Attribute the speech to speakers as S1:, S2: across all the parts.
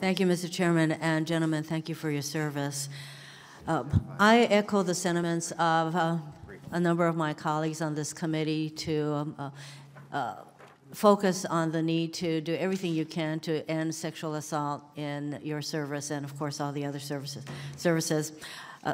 S1: Thank you, Mr. Chairman, and gentlemen, thank you for your service. I echo the sentiments of a number of my colleagues on this committee to focus on the need to do everything you can to end sexual assault in your service and, of course, all the other services.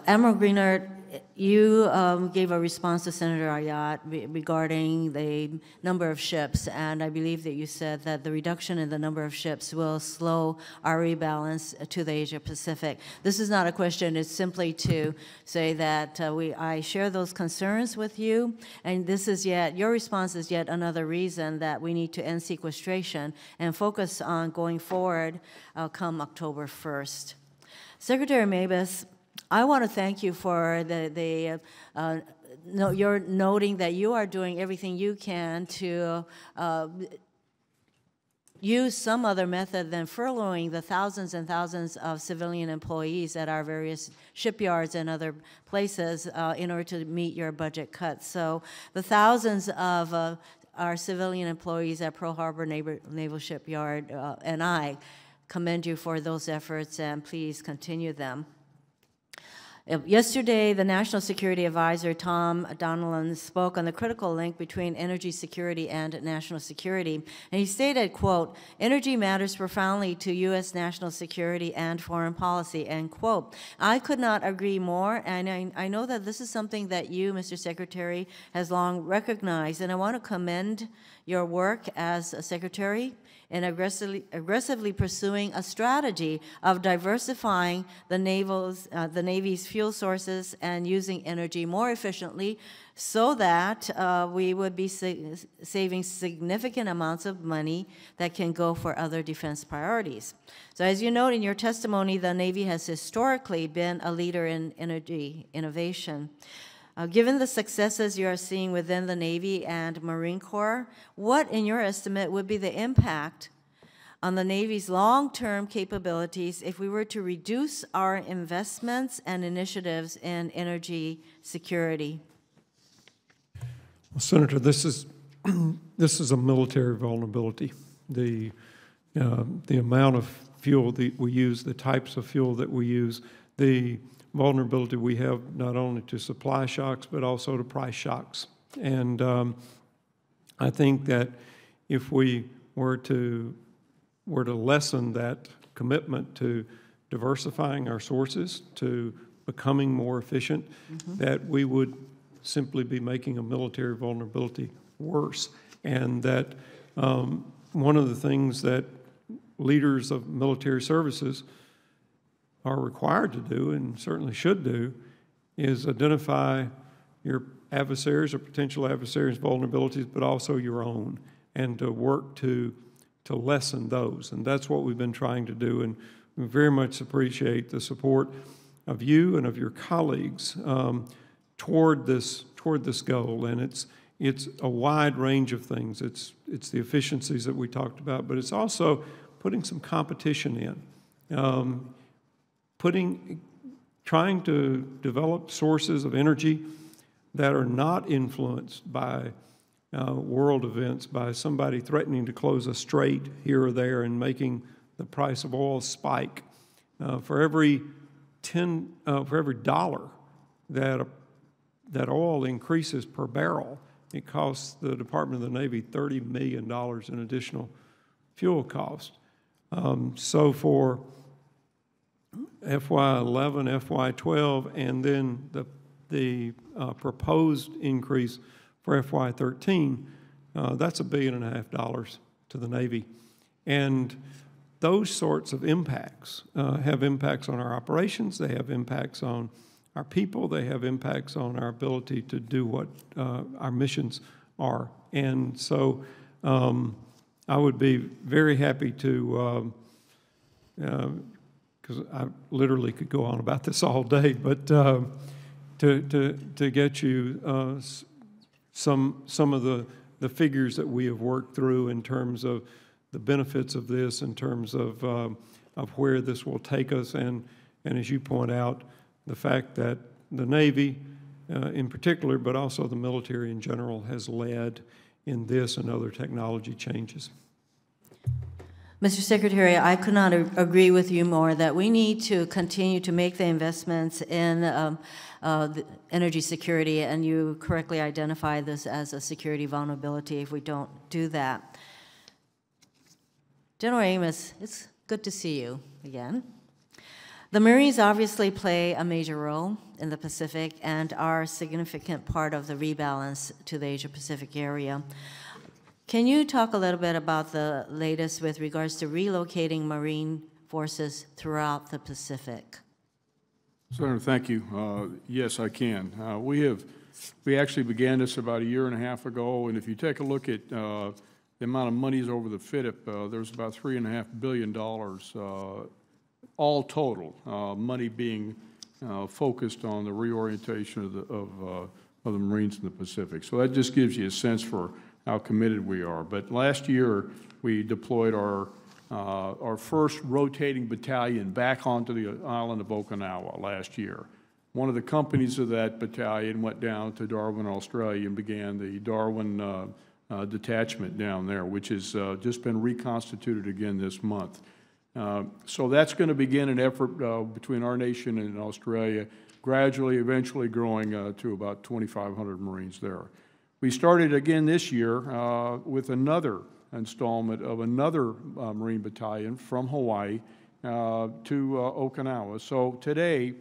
S1: Admiral Greenert, you gave a response to Senator Ayat regarding the number of ships, and I believe that you said that the reduction in the number of ships will slow our rebalance to the Asia Pacific. This is not a question, it's simply to say that I share those concerns with you, and this is your response is yet another reason that we need to end sequestration and focus on going forward come October 1st. Secretary Mabus, I want to thank you for your noting that you are doing everything you can to use some other method than furloughing the thousands and thousands of civilian employees at our various shipyards and other places in order to meet your budget cuts. So the thousands of our civilian employees at Pearl Harbor Naval Shipyard and I commend you for those efforts, and please continue them. Yesterday, the National Security Advisor, Tom Donilon, spoke on the critical link between energy security and national security. And he stated, quote, "Energy matters profoundly to U.S. national security and foreign policy," end quote. I could not agree more, and I know that this is something that you, Mr. Secretary, has long recognized, and I want to commend your work as a secretary in aggressively pursuing a strategy of diversifying the Navy's fuel sources and using energy more efficiently so that we would be saving significant amounts of money that can go for other defense priorities. So as you note in your testimony, the Navy has historically been a leader in energy innovation. Given the successes you are seeing within the Navy and Marine Corps, what, in your estimate, would be the impact on the Navy's long-term capabilities if we were to reduce our investments and initiatives in energy security?
S2: Well, Senator, this is a military vulnerability. The amount of fuel that we use, the types of fuel that we use, the vulnerability we have not only to supply shocks but also to price shocks. And I think that if we were to lessen that commitment to diversifying our sources, to becoming more efficient, that we would simply be making a military vulnerability worse. And that one of the things that leaders of military services are required to do, and certainly should do, is identify your adversaries or potential adversaries' vulnerabilities, but also your own, and to work to lessen those. And that's what we've been trying to do, and we very much appreciate the support of you and of your colleagues toward this goal. And it's a wide range of things. It's the efficiencies that we talked about, but it's also putting some competition in. Trying to develop sources of energy that are not influenced by world events, by somebody threatening to close a strait here or there and making the price of oil spike. For every dollar that oil increases per barrel, it costs the Department of the Navy $30 million in additional fuel cost. So for FY11, FY12, and then the proposed increase for FY13, that's $1.5 billion to the Navy. And those sorts of impacts have impacts on our operations, they have impacts on our people, they have impacts on our ability to do what our missions are. And so I would be very happy to because I literally could go on about this all day, but to get you some of the figures that we have worked through in terms of the benefits of this, in terms of where this will take us, and as you point out, the fact that the Navy in particular, but also the military in general, has led in this and other technology changes.
S1: Mr. Secretary, I could not agree with you more that we need to continue to make the investments in the energy security, and you correctly identify this as a security vulnerability if we don't do that. General Amos, it's good to see you again. The Marines obviously play a major role in the Pacific and are a significant part of the rebalance to the Asia-Pacific area. Can you talk a little bit about the latest with regards to relocating Marine forces throughout the Pacific?
S3: Senator, thank you. Yes, I can. We actually began this about 1.5 years ago, and if you take a look at the amount of monies over the FIDIP, there's about $3.5 billion, all total, money being focused on the reorientation of the Marines in the Pacific. So that just gives you a sense for how committed we are. But last year, we deployed our first rotating battalion back onto the island of Okinawa last year. One of the companies of that battalion went down to Darwin, Australia, and began the Darwin detachment down there, which has just been reconstituted again this month. So that's going to begin an effort between our nation and Australia, gradually, eventually growing to about 2,500 Marines there. We started again this year with another installment of another Marine battalion from Hawaii to Okinawa. So today,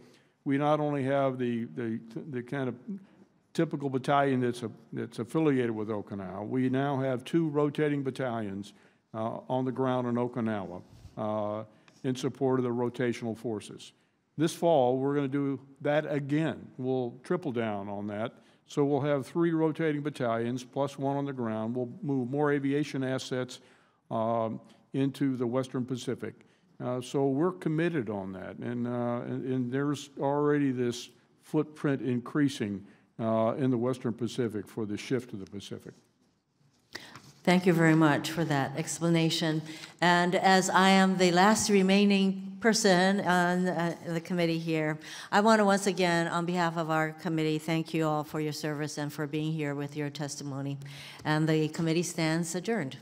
S3: we not only have the kind of typical battalion that's affiliated with Okinawa, we now have 2 rotating battalions on the ground in Okinawa in support of the rotational forces. This fall, we're going to do that again. We'll triple down on that. So we'll have 3 rotating battalions plus 1 on the ground. We'll move more aviation assets into the Western Pacific. So we're committed on that. And there's already this footprint increasing in the Western Pacific for the shift to the Pacific.
S1: Thank you very much for that explanation. And as I am the last remaining person on the committee here, I want to once again, on behalf of our committee, thank you all for your service and for being here with your testimony. And the committee stands adjourned.